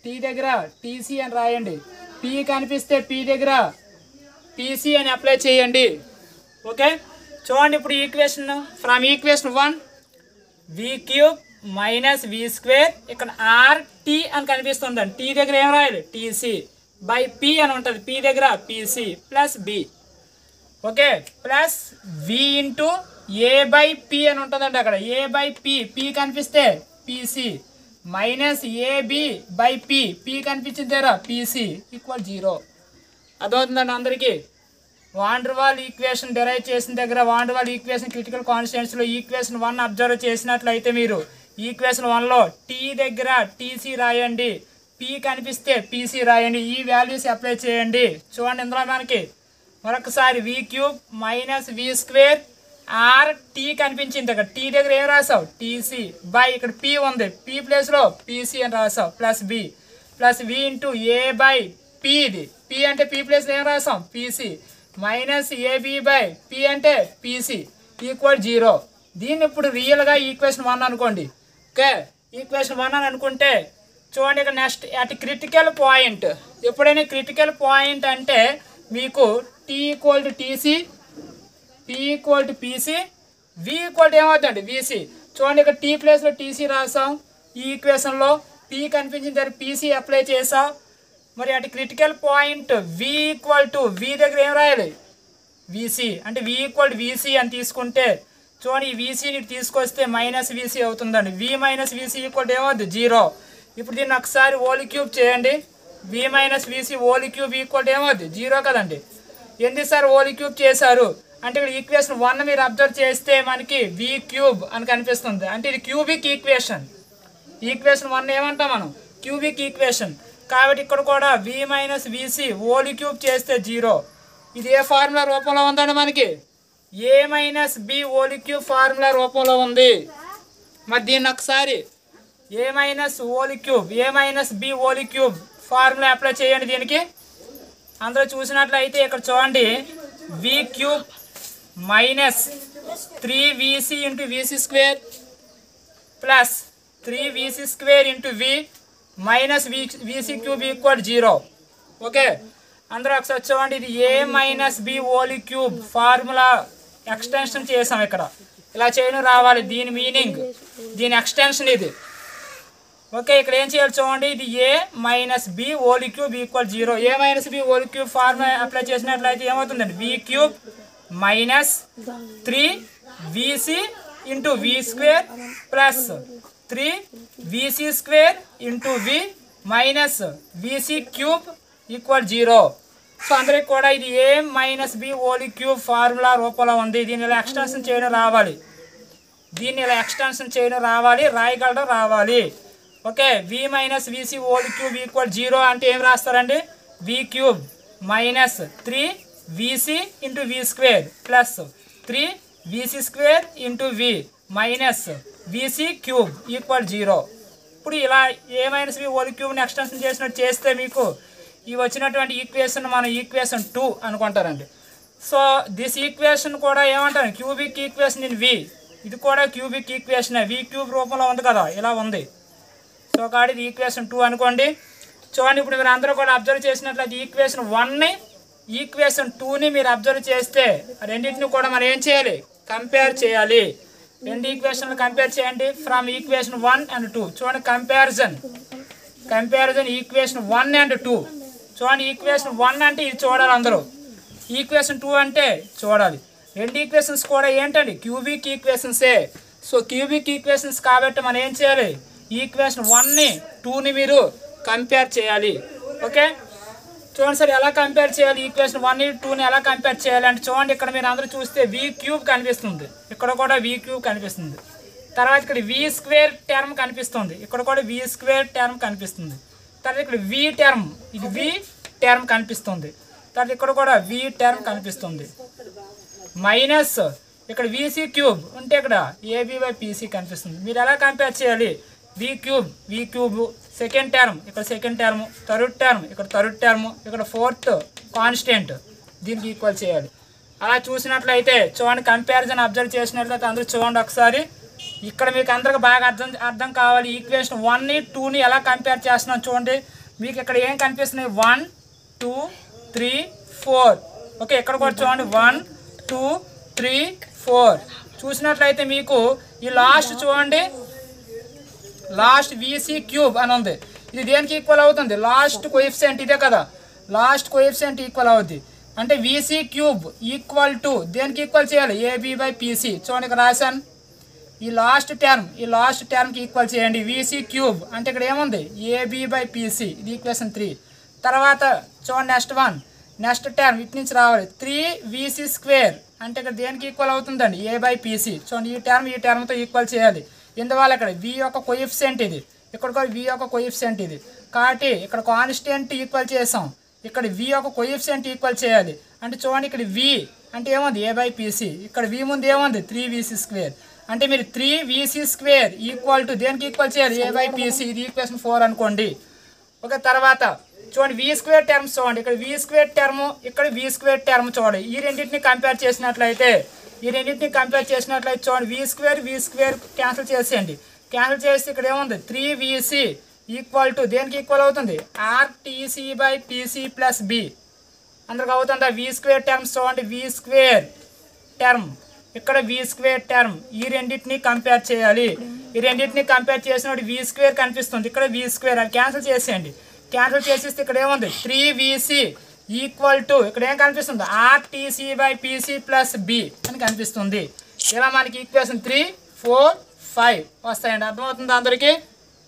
T దగ్గర TC అని రాయండి, P కనిపిస్తే P దగ్గర PC అని అప్లై చేయండి, ఓకే. చూడండి ఇప్పుడు equation from equation 1 V³ - V² ఇక్కడ RT అని కనిపిస్తుందండి. T దగ్గర ఏం రాయాలి, TC బై P అని ఉంటుంది, P దగ్గర PC plus B, okay, plus V × A/P అని ఉంటుందండి. అక్కడ A/P, P కనిపిస్తే PC మైనస్ AB/P, P కనిపించిన దగ్గర PC = 0. అదవుతుందండి అందరికీ. Van der Waal equation derive చేసిన దగ్గర van der Waal equation critical కాన్స్టెంట్స్లో ఈక్వేషన్ 1 అబ్జర్వ్ చేసినట్లయితే మీరు ఈక్వేషన్ 1లో T దగ్గర TC రాయండి, P కనిపిస్తే PC రాయండి, ఈ వాల్యూస్ అప్లై చేయండి. చూడండి ఇందులో మనకి మరొకసారి V³ - V² RT కనిపించింది. అక్కడ T దగ్గర ఏం రాసావు, TC బై ఇక్కడ P ఉంది, P ప్లేస్లో PC అని రాసావు, plus B plus V × A/P. ఇది P అంటే P ప్లేస్లో ఏం రాసాం, PC మైనస్ AB/P అంటే PC = 0. దీన్ని ఇప్పుడు రియల్గా ఈక్వేషన్ 1 అనుకోండి, ఓకే. ఈక్వేషన్ 1 అని అనుకుంటే చూడండి ఇక్కడ నెక్స్ట్ అట్ క్రిటికల్ పాయింట్. ఎప్పుడైనా క్రిటికల్ పాయింట్ అంటే మీకు T = TC, P = PC, V = ఏమవుతుంది, VC. చూడండి ఇక్కడ T ప్లేస్లో TC రాసాం, ఈ ఈక్వేషన్లో P కనిపించిన దగ్గర PC అప్లై చేసాం. మరి అటు క్రిటికల్ పాయింట్ V దగ్గర ఏం రాయాలి, VC. అంటే V = VC అని తీసుకుంటే చూడండి ఈ VCని తీసుకొస్తే -VC అవుతుందండి. V - VC = ఏమవుతుంది, 0. ఇప్పుడు దీన్ని ఒకసారి హోల్ క్యూబ్ చేయండి. V - VC హోల్ క్యూబ్ = ఏమవుతుంది, 0 కదండి. ఎందుకు సార్ హోల్ క్యూబ్ చేశారు అంటే ఇక్కడ ఈక్వేషన్ 1 మీరు అబ్జర్వ్ చేస్తే మనకి V³ అని కనిపిస్తుంది. అంటే ఇది క్యూబిక్ ఈక్వేషన్. ఈక్వేషన్ 1 ఏమంటాం మనం, క్యూబిక్ ఈక్వేషన్. కాబట్టి ఇక్కడ కూడా v minus VC whole cube చేస్తే 0. ఇది ఏ ఫార్ములా రూపంలో ఉందండి మనకి? a minus B whole cube formula రూపంలో ఉంది. మరి దీన్ని ఒకసారి a minus B whole cube formula apply చేయండి దీనికి. అందరూ చూసినట్లయితే ఇక్కడ చూడండి, v cube minus 3vc into VC square plus 3vc square into v minus VC cube equal 0. Okay, అందరూ ఒకసారి చూడండి, ఇది a minus B whole cube formula extension చేసాం. ఇక్కడ ఇలా చేయడం రావాలి, దీని మీనింగ్, దీని ఎక్స్టెన్షన్ ఇది. ఓకే, ఇక్కడ ఏం చేయాలి చూడండి, ఇది a minus B whole cube equal 0. a minus B whole cube formula apply చేసినట్లయితే ఏమవుతుందండి, v cube minus 3vc into v square plus 3vc square into v minus VC cube equal 0. So అందరికి కూడా ఇది a minus B whole cube formula రూపంలో ఉంది. దీన్ని ఇలా extension చేయడం రావాలి, రాయగలడం రావాలి. Okay, v minus VC whole cube equal 0 అంటే ఏం రాస్తారండి, v cube minus 3vc into v square plus 3vc square into v minus VC cube equal 0. ఇప్పుడు ఇలా a మైనస్ బి హోల్ క్యూబ్ని ఎక్స్టెన్షన్ చేసినట్టు చేస్తే మీకు ఈ వచ్చినటువంటి ఈక్వేషన్ మనం ఈక్వేషన్ 2 అనుకుంటారండి. సో దిస్ ఈక్వేషన్ కూడా ఏమంటారు, క్యూబిక్ ఈక్వేషన్ ఇన్ v. ఇది కూడా క్యూబిక్ ఈక్వేషన్, v క్యూబ్ రూపంలో ఉంది కదా, ఇలా ఉంది. సో కాబట్టి ఇది ఈక్వేషన్ 2 అనుకోండి. చూడండి, ఇప్పుడు మీరు అందరూ కూడా అబ్జర్వ్ చేసినట్లయితే ఈక్వేషన్ 1ని ఈక్వేషన్ 2ని మీరు అబ్జర్వ్ చేస్తే రెండింటిని కూడా మనం ఏం చేయాలి, కంపేర్ చేయాలి. రెండు ఈక్వేషన్లు కంపేర్ చేయండి ఫ్రమ్ ఈక్వేషన్ 1 and 2. చూడండి, కంపారిజన్ ఈక్వేషన్ 1 and 2. చూడండి, ఈక్వేషన్ 1 అంటే ఇది చూడాలి అందరూ, ఈక్వేషన్ 2 అంటే చూడాలి. రెండు ఈక్వేషన్స్ కూడా ఏంటండి, క్యూబిక్ ఈక్వేషన్సే. సో క్యూబిక్ ఈక్వేషన్స్ కాబట్టి మనం ఏం చేయాలి, ఈక్వేషన్ 1ని 2ని మీరు కంపేర్ చేయాలి. ఓకే, చూడండి సార్ ఎలా కంపేర్ చేయాలి, ఈక్వేషన్ 1 2ని ఎలా కంపేర్ చేయాలి అంటే చూడండి, ఇక్కడ మీరు అందరూ చూస్తే v క్యూబ్ కనిపిస్తుంది, ఇక్కడ కూడా v క్యూబ్ కనిపిస్తుంది. తర్వాత ఇక్కడ v స్క్వేర్ టర్మ్ కనిపిస్తుంది, ఇక్కడ కూడా v స్క్వేర్ టర్మ్ కనిపిస్తుంది. తర్వాత ఇక్కడ v టర్మ్, ఇది v టర్మ్ కనిపిస్తుంది. తర్వాత ఇక్కడ కూడా v టర్మ్ కనిపిస్తుంది. మైనస్ ఇక్కడ వీసీ క్యూబ్ ఉంటే ఇక్కడ ab/pc కనిపిస్తుంది. మీరు ఎలా కంపేర్ చేయాలి, v క్యూబ్ సెకండ్ టర్మ్, ఇక్కడ సెకండ్ టర్మ్, థర్డ్ టర్మ్, ఇక్కడ థర్డ్ టర్మ్, ఇక్కడ ఫోర్త్ కాన్స్టెంట్, దీనికి ఈక్వల్ చేయాలి. అలా చూసినట్లయితే చూడండి, కంపారిజన్ అబ్జర్వ్ చేసినట్లయితే అందరూ చూడండి ఒకసారి. ఇక్కడ మీకు అందరికి బాగా అర్థం కావాలి, ఈక్వేషన్ 1ని 2ని ఎలా కంపేర్ చేస్తున్నాం చూడండి. మీకు ఇక్కడ ఏం కనిపిస్తున్నాయి, 1 2 3 4. ఓకే, ఇక్కడ కూడా చూడండి 1 2 3 4. చూసినట్లయితే మీకు ఈ లాస్ట్ చూడండి, లాస్ట్ వీసీ క్యూబ్ అని ఉంది. ఇది దేనికి ఈక్వల్ అవుతుంది, లాస్ట్ కోఎఫిషియంట్ ఇదే కదా, లాస్ట్ కోఎఫిషియంట్ ఈక్వల్ అవుతుంది. అంటే వీసీ క్యూబ్ ఈక్వల్ టు దేనికి ఈక్వల్ చేయాలి, ab/pc. చూడండి ఇక్కడ రాశాను, ఈ లాస్ట్ టర్మ్కి ఈక్వల్ చేయండి. వీసీ క్యూబ్ అంటే ఇక్కడ ఏముంది, ab/pc, ఇది ఈక్వేషన్ 3. తర్వాత చూడండి నెక్స్ట్ టర్మ్ ఇటు నుంచి రావాలి, 3vc స్క్వేర్ అంటే ఇక్కడ దేనికి ఈక్వల్ అవుతుందండి, a/pc. చూడండి, ఈ టర్మ్తో ఈక్వల్ చేయాలి. ఇందువల్ల ఇక్కడ v యొక్క కోఎఫిషియంట్ ఇది, ఇక్కడ కూడా v యొక్క కోఎఫిషియంట్ ఇది. కాబట్టి ఇక్కడ కాన్స్టెంట్ ఈక్వల్ చేసాం, ఇక్కడ v యొక్క కోఎఫిషియంట్ ఈక్వల్ చేయాలి. అంటే చూడండి, ఇక్కడ v అంటే ఏముంది, a/pc. ఇక్కడ v ముందు ఏముంది, 3vc స్క్వేర్. అంటే మీరు 3vc స్క్వేర్ ఈక్వల్ టు దేనికి ఈక్వల్ చేయాలి, a/pc. ఇది ఈక్వేషన్ 4 అనుకోండి. ఓకే, తర్వాత చూడండి v స్క్వేర్ టర్మ్స్ చూడండి, ఇక్కడ v స్క్వేర్ టర్మ్, ఇక్కడ v స్క్వేర్ టర్మ్ చూడండి. ఈ రెండింటిని కంపేర్ చేసినట్లయితే చూడండి, v స్క్వేర్ క్యాన్సిల్ చేసేయండి. క్యాన్సిల్ చేస్తే ఇక్కడ ఏముంది, 3vc ఈక్వల్ టు దేనికి ఈక్వల్ అవుతుంది, rtc/pc ప్లస్ b. అందరికి అవుతుందా, v స్క్వేర్ టర్మ్స్ చూడండి, v స్క్వేర్ టర్మ్, ఇక్కడ v స్క్వేర్ టర్మ్, ఈ రెండింటిని కంపేర్ చేయాలి. ఈ రెండింటిని కంపేర్ చేసినప్పుడు v స్క్వేర్ కనిపిస్తుంది, ఇక్కడ v స్క్వేర్, అది క్యాన్సిల్ చేసేయండి. క్యాన్సిల్ చేసేస్తే ఇక్కడ ఏముంది, 3vc ఈక్వల్ టు ఇక్కడ ఏం కనిపిస్తుంది, rtc/pc ప్లస్ b అని కనిపిస్తుంది. ఇలా మనకి ఈక్వేషన్ 3 4 5 వస్తాయండి. అర్థమవుతుంది అందరికీ?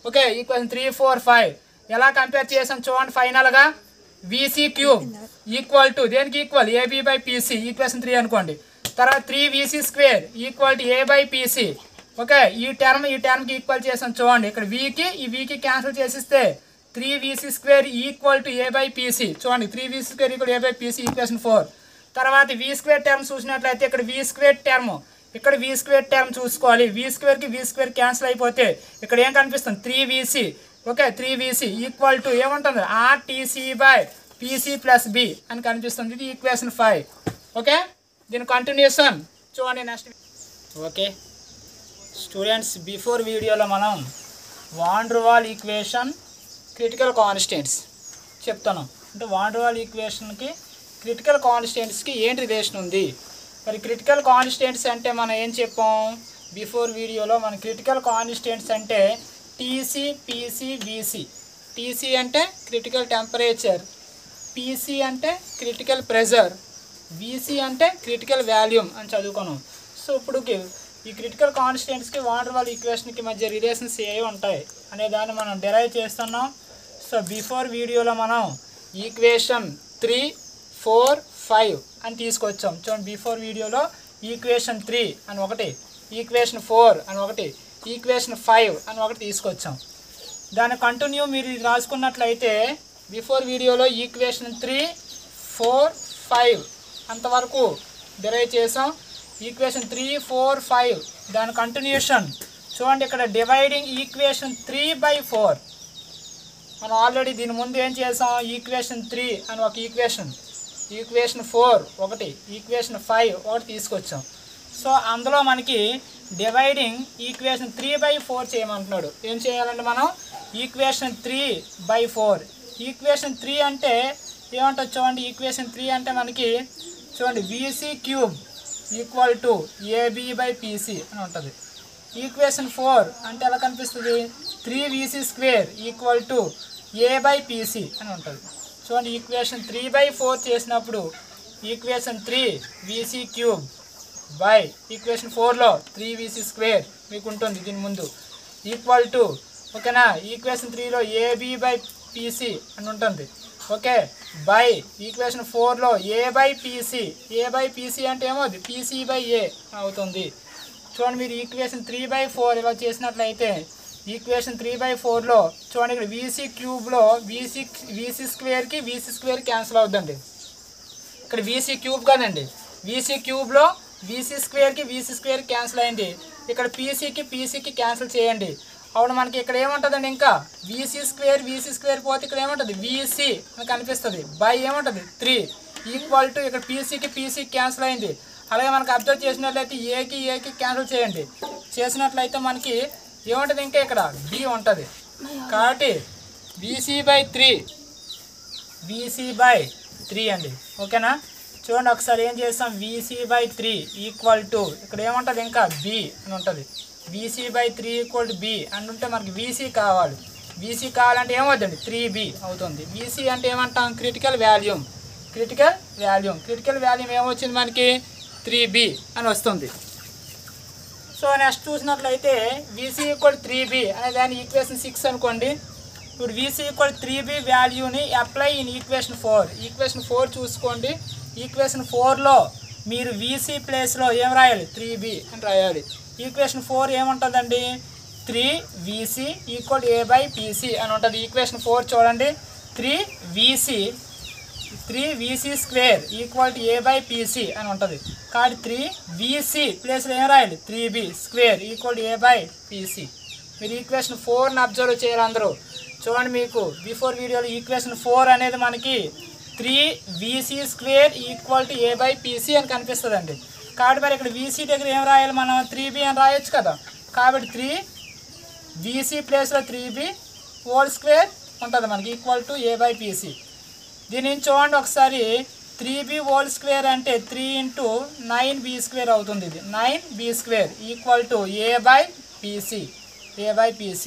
ఓకే, ఈక్వేషన్ 3 4 5 ఎలా కంపేర్ చేసాం చూడండి. ఫైనల్గా వీసీ క్యూబ్ ఈక్వల్ టు దేనికి ఈక్వల్, ab/pc, ఈక్వేషన్ 3 అనుకోండి. తర్వాత 3vc square equal to a/pc. Okay, ఈ టర్మ్కి ఈక్వల్ చేసాం చూడండి. ఇక్కడ ఈ వీకి క్యాన్సిల్ చేసిస్తే 3vc² ఈక్వల్ టు a/pc. చూడండి 3vc² ఈక్వల్ a/pc ఈక్వేషన్ 4. తర్వాత v² టర్మ్ చూసినట్లయితే ఇక్కడ v² టర్మ్, ఇక్కడ v² టర్మ్ చూసుకోవాలి. v²కి v² క్యాన్సిల్ అయిపోతే ఇక్కడ ఏం కనిపిస్తుంది 3vc. Okay 3vc equal to ఏముంటుంది RTC/PC + B అని కనిపిస్తుంది. ఇది ఈక్వేషన్ 5. ఓకే దీని కంటిన్యూషన్ చూడండి నెక్స్ట్. ఓకే స్టూడెంట్స్, బిఫోర్ వీడియోలో మనం van der Waal equation critical constants చెప్తాను. అంటే వాన్ డెర్ వాల్ ఈక్వేషన్కి క్రిటికల్ కాన్స్టెంట్స్కి ఏంటి రిలేషన్ ఉంది. మరి క్రిటికల్ కాన్స్టెంట్స్ అంటే మనం ఏం చెప్పాం బిఫోర్ వీడియోలో, మన క్రిటికల్ కాన్స్టెంట్స్ అంటే TC, PC, VC. TC అంటే క్రిటికల్ టెంపరేచర్, PC అంటే క్రిటికల్ ప్రెజర్, VC అంటే క్రిటికల్ వాల్యూమ్ అని చదువుకున్నాం. సో ఇప్పుడు ఈ క్రిటికల్ కాన్స్టెంట్స్కి వాన్ డెర్ వాల్ ఈక్వేషన్కి మధ్య రిలేషన్స్ ఏవి ఉంటాయి అనే దాన్ని మనం డెరైవ్ చేస్తున్నాం. సో బిఫోర్ వీడియోలో మనం ఈక్వేషన్ 3, 4, 5 అని తీసుకొచ్చాం. చూడండి బిఫోర్ వీడియోలో ఈక్వేషన్ 3 అని ఒకటి, ఈక్వేషన్ 4 అని ఒకటి, ఈక్వేషన్ 5 అని ఒకటి తీసుకొచ్చాం. దాని కంటిన్యూ మీరు రాసుకున్నట్లయితే బిఫోర్ వీడియోలో ఈక్వేషన్ 3, 4, 5 అంతవరకు డెరైవ్ చేసాం. ఈక్వేషన్ 3, 4, 5 దాని కంటిన్యూషన్ చూడండి. ఇక్కడ డివైడింగ్ ఈక్వేషన్ 3/4 మనం ఆల్రెడీ దీని ముందు ఏం చేసాం ఈక్వేషన్ 3 అని ఒక ఈక్వేషన్, ఈక్వేషన్ 4 ఒకటి, ఈక్వేషన్ 5 ఒకటి తీసుకొచ్చాం. సో అందులో మనకి డివైడింగ్ ఈక్వేషన్ 3/4 చేయమంటున్నాడు. ఏం చేయాలంటే మనం ఈక్వేషన్ 3/4. ఈక్వేషన్ 3 అంటే ఏమంటుంది చూడండి. ఈక్వేషన్ 3 అంటే మనకి చూడండి VC³ ఈక్వల్ టు AB/PC అని ఉంటుంది. ఈక్వేషన్ 4 అంటే ఎలా కనిపిస్తుంది 3vc² ఈక్వల్ టు a/pc అని ఉంటుంది. చూడండి ఈక్వేషన్ 3/4 చేసినప్పుడు equation 3 VC³ by equation 4లో 3vc² మీకు ఉంటుంది దీని ముందు ఈక్వల్ టు ఓకేనా. ఈక్వేషన్ 3లో AB/PC అని ఉంటుంది. Okay by equation 4లో a/pc. a/pc అంటే ఏమవుతుంది PC/A అవుతుంది. చూడండి మీరు ఈక్వేషన్ 3/4 ఇలా చేసినట్లయితే ఈక్వేషన్ 3/4లో చూడండి ఇక్కడ VC³ VC² VC² క్యాన్సిల్ అవుతుందండి. ఇక్కడ VC³ కానండి, VC³ VC² VC² క్యాన్సిల్ అయింది. ఇక్కడ PC క్యాన్సిల్ చేయండి. అప్పుడు మనకి ఇక్కడ ఏముంటుందండి ఇంకా VC² పోతే ఇక్కడ ఏముంటుంది VC అని కనిపిస్తుంది. బై ఏముంటుంది 3 ఈక్వల్ టు ఇక్కడ PC క్యాన్సిల్ అయింది. అలాగే మనకు అబ్జర్వ్ చేసినట్లయితే ఏకి క్యాన్సిల్ చేయండి. చేసినట్లయితే మనకి ఏముంటుంది ఇంకా ఇక్కడ B ఉంటుంది. కాబట్టి VC/3 అండి. ఓకేనా చూడండి ఒకసారి ఏం చేస్తాం VC/3 ఈక్వల్ టు ఇక్కడ ఏముంటుంది ఇంకా B అని ఉంటుంది. VC/3 ఈక్వల్ టు B అని ఉంటే మనకి VC కావాలి. VC కావాలంటే ఏమవుతుంది 3B అవుతుంది. VC అంటే ఏమంటాం క్రిటికల్ వాల్యూమ్. క్రిటికల్ వాల్యూమ్ ఏమొచ్చింది మనకి 3B అని వస్తుంది. సో నెక్స్ట్ చూసినట్లయితే VC = 3B అనే దాని ఈక్వేషన్ 6 అనుకోండి. ఇప్పుడు VC = 3B వాల్యూని అప్లై ఇన్ ఈక్వేషన్ 4. ఈక్వేషన్ 4 చూసుకోండి. ఈక్వేషన్ 4లో మీరు VC ప్లేస్లో ఏం రాయాలి 3B అని రాయాలి. ఈక్వేషన్ 4 ఏముంటుందండి 3vc = a/pc అని ఉంటుంది. ఈక్వేషన్ 4 చూడండి 3vc² = a/pc అని ఉంటుంది. కాబట్టి 3vc ప్లేస్లో ఏం రాయాలి 3b² = a/pc. మీరు ఈక్వేషన్ 4ని అబ్జర్వ్ చేయాలి అందరూ. చూడండి మీకు బిఫోర్ వీడియోలో ఈక్వేషన్ 4 అనేది మనకి 3vc² = a/pc అని కనిపిస్తుందండి. కాబట్టి మరి ఇక్కడ VC దగ్గర ఏం రాయాలి మనం 3b అని రాయొచ్చు కదా. కాబట్టి 3vc ప్లేస్లో 3b² ఉంటుంది మనకి ఈక్వల్ టు a/pc. దీని చూడండి ఒకసారి 3b² అంటే 3 × 9b² అవుతుంది. ఇది 9b² = a/pc.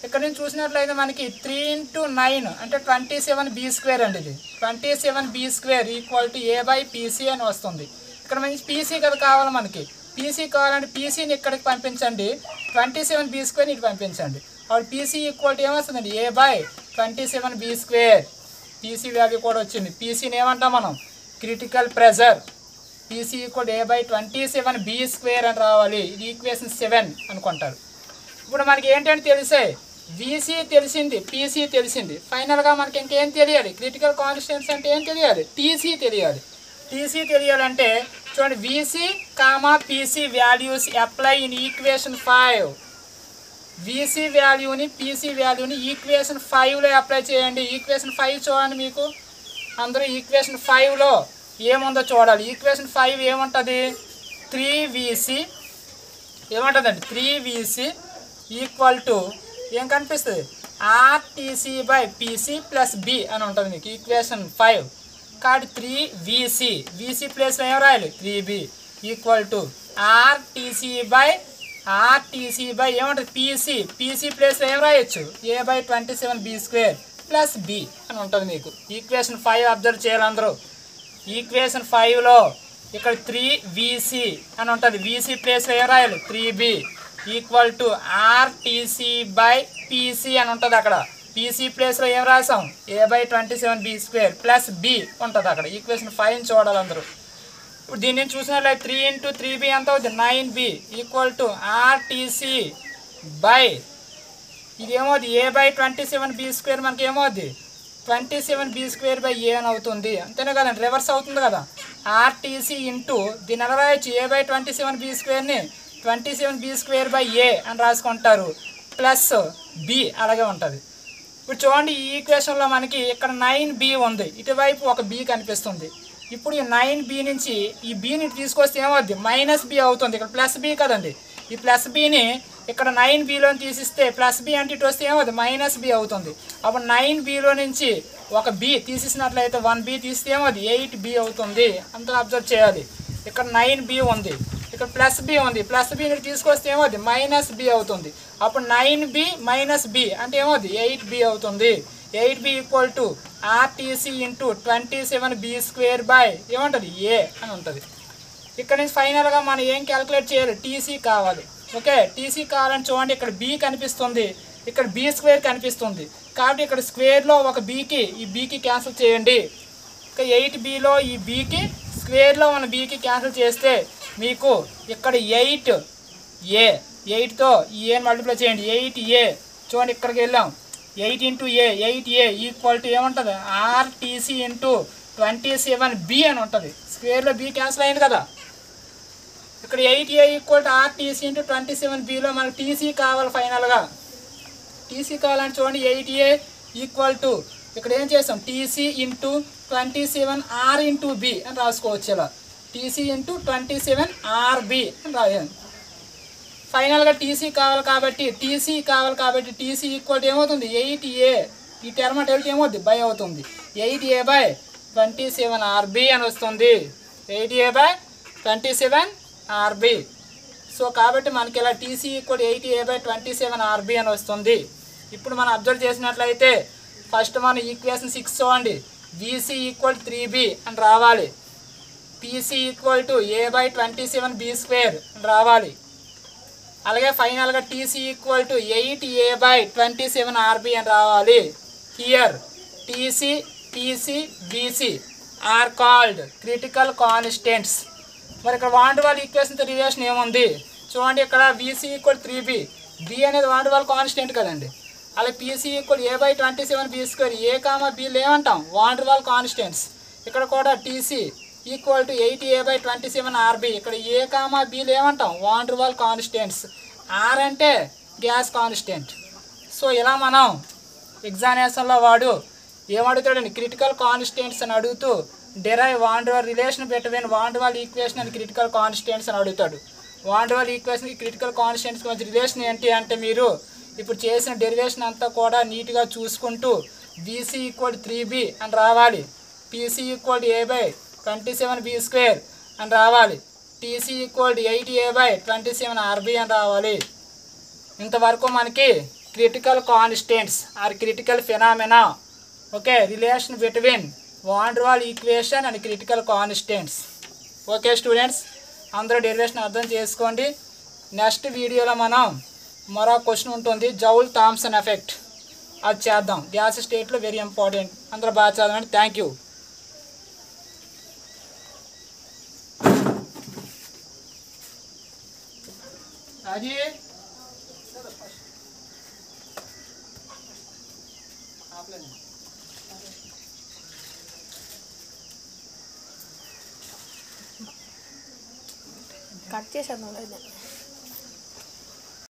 ఇక్కడ నుంచి చూసినట్లయితే మనకి 3 × 9 అంటే 27b² అండి. ఇది 27b² = a/pc అని వస్తుంది. ఇక్కడ మనకి PC కదా కావాలి మనకి. PC కావాలంటే PCని ఇక్కడికి పంపించండి, 27b² ఇటు పంపించండి. అప్పుడు PC = ఏమొస్తుందండి a/27b². PC వాల్యూ కూడా వచ్చింది. PCని ఏమంటాం మనం క్రిటికల్ ప్రెజర్. PC = a/27b² అని రావాలి. ఇది ఈక్వేషన్ 7 అనుకుంటారు. ఇప్పుడు మనకి ఏంటంటే తెలిసే VC తెలిసింది, PC తెలిసింది. ఫైనల్గా మనకి ఇంకేం తెలియాలి? క్రిటికల్ కాన్స్టెంట్స్ అంటే ఏం తెలియాలి? TC తెలియాలి. TC తెలియాలంటే చూడండి, VC, PC values apply in equation 5. VC వాల్యూని PC వాల్యూని ఈక్వేషన్ 5లో అప్లై చేయండి. ఈక్వేషన్ 5 చూడండి, మీకు అందరూ ఈక్వేషన్ 5లో ఏముందో చూడాలి. ఈక్వేషన్ 5 ఏముంటుంది? 3VC ఏముంటుందండి? 3VC ఈక్వల్ టు ఏం కనిపిస్తుంది? RTC/PC + B అని ఉంటుంది మీకు ఈక్వేషన్ 5. కాబట్టి 3VC, VC ప్లేస్లో ఏం రాయాలి? 3B ఈక్వల్ టు RTC ఏముంటుంది? PC ప్లేస్లో ఏం రాయొచ్చు? A/27B² + B అని ఉంటుంది మీకు. ఈక్వేషన్ 5 అబ్జర్వ్ చేయాలి అందరూ. ఈక్వేషన్ 5లో ఇక్కడ 3VC అని ఉంటుంది. VC ప్లేస్లో ఏం రాయాలి? 3B ఈక్వల్ టు RTC/PC అని ఉంటుంది. అక్కడ PC ప్లేస్లో ఏం రాసాం? A/27B² + B ఉంటుంది అక్కడ. ఈక్వేషన్ 5 చూడాలి అందరూ. ఇప్పుడు దీన్ని చూసినట్లయితే 3 × 3B ఎంత అవుతుంది? 9B equal to RTC ఇదేమవుతుంది? A/27B² మనకి ఏమవుతుంది? 27B² అని అవుతుంది. అంతేనే కదండి, రివర్స్ అవుతుంది కదా. RTC ఇంటూ దీన్ని ఎలా రాయొచ్చు? A/27B²ని 27B² అని రాసుకుంటారు ప్లస్ B అలాగే ఉంటుంది. ఇప్పుడు చూడండి, ఈ ఈక్వేషన్లో మనకి ఇక్కడ 9B ఉంది, ఇటువైపు ఒక B కనిపిస్తుంది. ఇప్పుడు ఈ 9B నుంచి ఈ Bని తీసుకొస్తే ఏమవుద్ది? -B అవుతుంది. ఇక్కడ +B కదండి. ఈ +Bని ఇక్కడ 9Bలో తీసిస్తే +B అంటే ఇటు వస్తే ఏమవుతుంది? -B అవుతుంది. అప్పుడు 9Bలో నుంచి ఒక B తీసేసినట్లయితే 1B తీస్తే ఏమవుతుంది? 8B అవుతుంది. అంతా అబ్జర్వ్ చేయాలి. ఇక్కడ 9B ఉంది, ఇక్కడ +B ఉంది. +Bని తీసుకొస్తే ఏమవుతుంది? -B అవుతుంది. అప్పుడు 9B - B అంటే ఏమవుతుంది? 8B అవుతుంది. 8B equal to RTC into 27B² ఏముంటుంది? A అని ఉంటుంది. ఇక్కడ నుంచి ఫైనల్గా మనం ఏం క్యాలిక్యులేట్ చేయాలి? TC కావాలి. ఓకే, TC కావాలని చూడండి, ఇక్కడ B కనిపిస్తుంది, ఇక్కడ B² కనిపిస్తుంది. కాబట్టి ఇక్కడ స్క్వేర్లో ఒక Bకి ఈ Bకి క్యాన్సిల్ చేయండి. ఇక 8Bలో ఈ Bకి స్క్వేర్లో ఉన్న Bకి క్యాన్సిల్ చేస్తే మీకు ఇక్కడ 8A, 8తో ఈ Aని మల్టిప్లై చేయండి. 8A చూడండి, ఇక్కడికి వెళ్ళాం. 8 × A, 8A ఈక్వల్ టు ఏముంటుంది? RTC ఇంటూ 27B అని ఉంటుంది. స్క్వేర్లో B క్యాన్సిల్ అయింది కదా. ఇక్కడ 8A equal to RTC into 27Bలో మనకు TC కావాలి. ఫైనల్గా TC కావాలని చూడండి, 8A ఈక్వల్ టు ఇక్కడ ఏం చేస్తాం? TC into 27R into B అని రాసుకోవచ్చు. ఇలా TC ఇంటూ 27RB అని రాయాలి. ఫైనల్గా TC కావాలి కాబట్టి TC ఈక్వల్ టు ఏమవుతుంది? 8A. ఈ టర్మ్ అంటే ఏమవుతుంది? బై అవుతుంది. 8A/27RB అని వస్తుంది. 8A/27RB. సో కాబట్టి మనకి ఇలా TC ఈక్వల్ 8A/27RB అని వస్తుంది. ఇప్పుడు మనం అబ్జర్వ్ చేసినట్లయితే ఫస్ట్ మనం ఈక్వేషన్ 6 చూడండి. VC ఈక్వల్ 3B అని రావాలి. PC ఈక్వల్ టు A/27B² అని రావాలి. అలాగే ఫైనల్గా TC ఈక్వల్ టు 8A/27RB అని రావాలి. Here TC, PC, BC are called critical constants. మరి ఇక్కడ వాన్ టు వాల్ ఈక్వేషన్తో రిలేషన్ ఏముంది చూడండి. ఇక్కడ VC ఈక్వల్ 3B, B అనేది వాన్ టు వాల్ కాన్స్టెంట్ కదండి. అలాగే PC ఈక్వల్ A/27B², A, Bలు ఏమంటాం? Van der Waal constants. ఇక్కడ కూడా TC ఈక్వల్ టు 8A/27RB. ఇక్కడ A, Bలు ఏమంటాం? Van der Waal constants. R అంటే గ్యాస్ కాన్స్టెంట్. సో ఇలా మనం ఎగ్జామినేషన్లో వాడు ఏమడుగుతాడండి? క్రిటికల్ కాన్స్టెంట్స్ అని అడుగుతూ derive van der Waal relation between van der Waal equation and critical constants అని అడుగుతాడు. వాన్ టు వాల్ ఈక్వేషన్కి క్రిటికల్ కాన్స్టెంట్స్కి మధ్య రిలేషన్ ఏంటి అంటే మీరు ఇప్పుడు చేసిన డెరివేషన్ అంతా కూడా నీట్గా చూసుకుంటూ VC ఈక్వల్ 3B అని రావాలి. PC ఈక్వల్ A/27B² అని రావాలి. TC ఈక్వల్ 8A/27RB అని రావాలి. ఇంతవరకు మనకి critical constants or critical phenomena, okay, relation between van der Waal equation and critical constants. Okay students, అందరూ డెరివేషన్ అర్థం చేసుకోండి. నెక్స్ట్ వీడియోలో మనం మరో క్వశ్చన్ ఉంటుంది, జౌల్ థామ్సన్ ఎఫెక్ట్. అది చేద్దాం. గ్యాస్ స్టేట్లో వెరీ ఇంపార్టెంట్. అందరూ బాగా చదవండి. Thank you. అది కట్ చేసాను అయితే